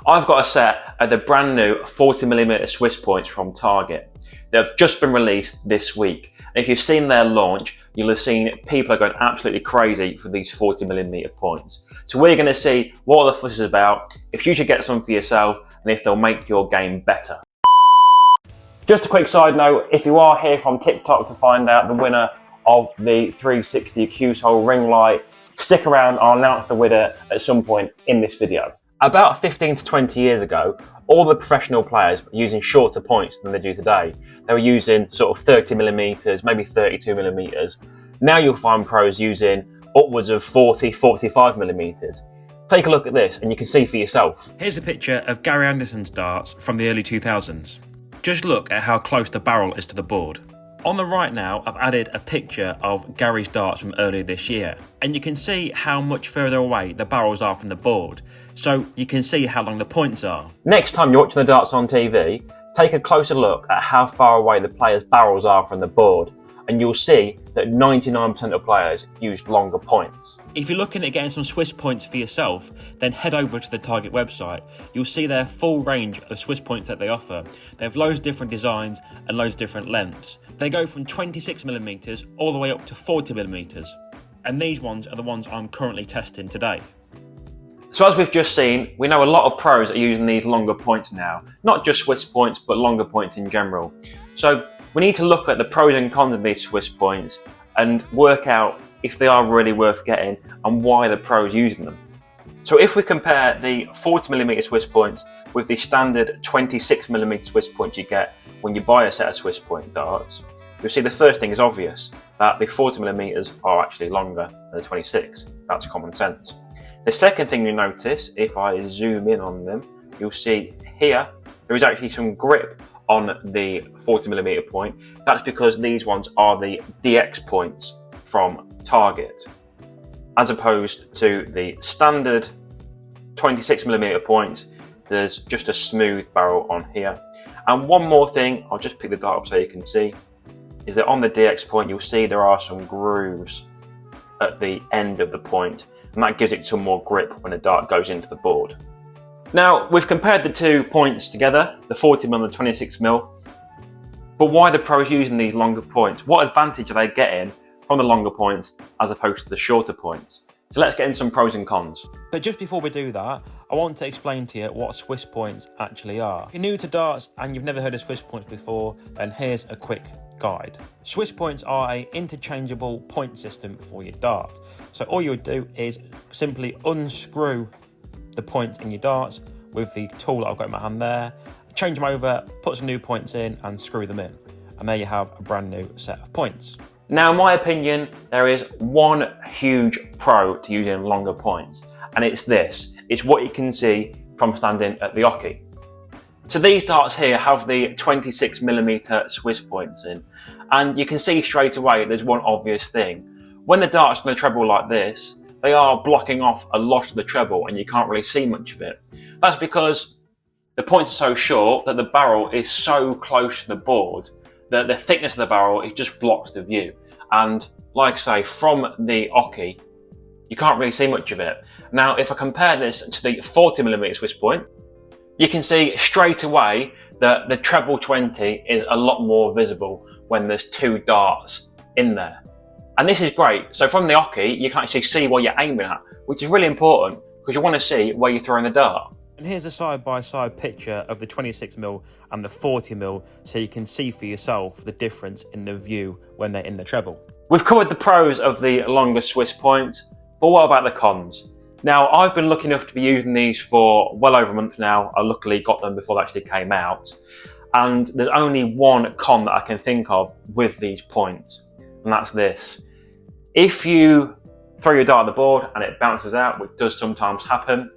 I've got a set of the brand new 40mm Swiss points from Target. They've just been released this week. And if you've seen their launch, you'll have seen people are going absolutely crazy for these 40mm points. So we're going to see what all the fuss is about, if you should get some for yourself, and if they'll make your game better. Just a quick side note, if you are here from TikTok to find out the winner of the 360 Qsoul ring light, stick around, I'll announce the winner at some point in this video. About 15 to 20 years ago, all the professional players were using shorter points than they do today. They were using sort of 30mm, maybe 32mm. Now you'll find pros using upwards of 40, 45mm. Take a look at this and you can see for yourself. Here's a picture of Gary Anderson's darts from the early 2000s. Just look at how close the barrel is to the board. On the right now, I've added a picture of Gary's darts from earlier this year, and you can see how much further away the barrels are from the board, so you can see how long the points are. Next time you're watching the darts on TV, take a closer look at how far away the players' barrels are from the board, and you'll see that 99% of players used longer points. If you're looking at getting some Swiss points for yourself, then head over to the Target website. You'll see their full range of Swiss points that they offer. They have loads of different designs and loads of different lengths. They go from 26mm all the way up to 40mm. And these ones are the ones I'm currently testing today. So as we've just seen, we know a lot of pros are using these longer points now. Not just Swiss points, but longer points in general. So we need to look at the pros and cons of these Swiss points and work out if they are really worth getting and why the pros using them. So if we compare the 40mm Swiss points with the standard 26mm Swiss points you get when you buy a set of Swiss point darts, you'll see the first thing is obvious, that the 40mm are actually longer than the 26. That's common sense. The second thing you notice, if I zoom in on them, you'll see here there is actually some grip on the 40mm point. That's because these ones are the DX points from Target, as opposed to the standard 26mm points. There's just a smooth barrel on here. And one more thing, I'll just pick the dart up so you can see, is that on the DX point you'll see there are some grooves at the end of the point, and that gives it some more grip when the dart goes into the board. Now, we've compared the two points together, the 40mm and the 26mm, but why are the pros using these longer points? What advantage are they getting from the longer points as opposed to the shorter points? So let's get into some pros and cons. But just before we do that, I want to explain to you what Swiss points actually are. If you're new to darts and you've never heard of Swiss points before, then here's a quick guide. Swiss points are an interchangeable point system for your dart. So all you would do is simply unscrew the points in your darts with the tool that I've got in my hand there, change them over, put some new points in and screw them in. And there you have a brand new set of points. Now, in my opinion, there is one huge pro to using longer points, and it's this. It's what you can see from standing at the oche. So these darts here have the 26mm Swiss points in, and you can see straight away there's one obvious thing. When the dart's on the treble like this, they are blocking off a lot of the treble and you can't really see much of it. That's because the points are so short that the barrel is so close to the board that the thickness of the barrel, it just blocks the view. And like I say, from the oche, you can't really see much of it. Now, if I compare this to the 40mm Swiss point, you can see straight away that the treble 20 is a lot more visible when there's two darts in there. And this is great. So from the oche, you can actually see what you're aiming at, which is really important because you want to see where you're throwing the dart. And here's a side-by-side picture of the 26mm and the 40mm so you can see for yourself the difference in the view when they're in the treble. We've covered the pros of the longer Swiss points, but what about the cons? Now, I've been lucky enough to be using these for well over a month now. I luckily got them before they actually came out. And there's only one con that I can think of with these points, and that's this. If you throw your dart at the board and it bounces out, which does sometimes happen,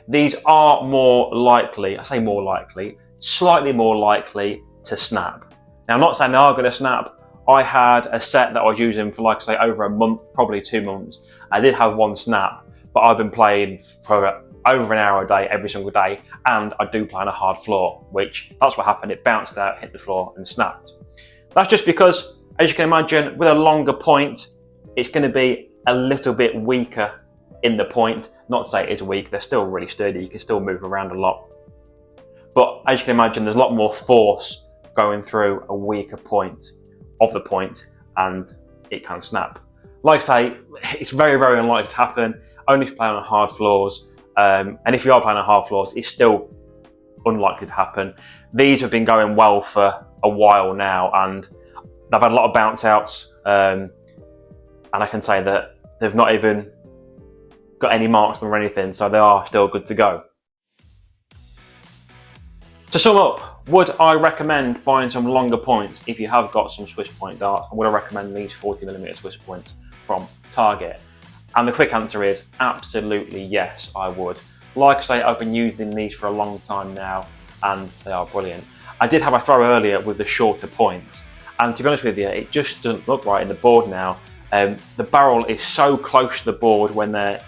these are more likely, I say more likely, slightly more likely to snap. Now, I'm not saying they are going to snap. I had a set that I was using for, like I say, over a month, probably 2 months. I did have one snap, but I've been playing for over an hour a day, every single day, and I do play on a hard floor, which that's what happened. It bounced out, hit the floor, and snapped. That's just because, as you can imagine, with a longer point, it's going to be a little bit weaker in the point. Not to say it is weak, they're still really sturdy, you can still move around a lot. But as you can imagine, there's a lot more force going through a weaker point of the point, and it can snap. Like I say, it's very, very unlikely to happen, only if you play on hard floors. And if you are playing on hard floors, it's still unlikely to happen. These have been going well for a while now, and they've had a lot of bounce outs. And I can say that they've not even got any marks or anything, so they are still good to go. To sum up, would I recommend buying some longer points if you have got some Swiss point darts? And would I recommend these 40mm Swiss points from Target? And the quick answer is absolutely yes, I would. Like I say, I've been using these for a long time now, and they are brilliant. I did have a throw earlier with the shorter points, and to be honest with you, it just doesn't look right in the board now. The barrel is so close to the board when they're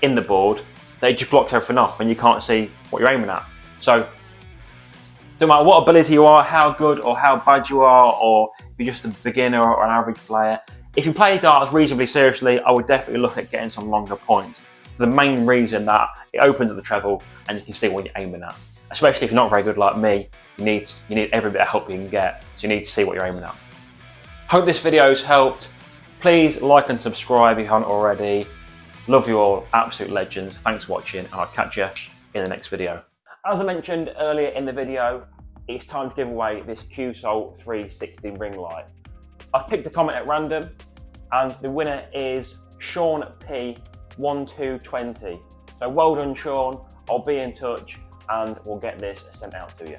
in the board that it just blocks everything off and you can't see what you're aiming at. So no matter what ability you are, how good or how bad you are, or if you're just a beginner or an average player, if you play darts reasonably seriously, I would definitely look at getting some longer points. For the main reason that it opens at the treble and you can see what you're aiming at. Especially if you're not very good like me, you need every bit of help you can get, so you need to see what you're aiming at. Hope this video has helped. Please like and subscribe if you haven't already. Love you all, absolute legends. Thanks for watching, and I'll catch you in the next video. As I mentioned earlier in the video, it's time to give away this Qsol 360 ring light. I've picked a comment at random, and the winner is Sean P 1220. So well done, Sean. I'll be in touch and we'll get this sent out to you.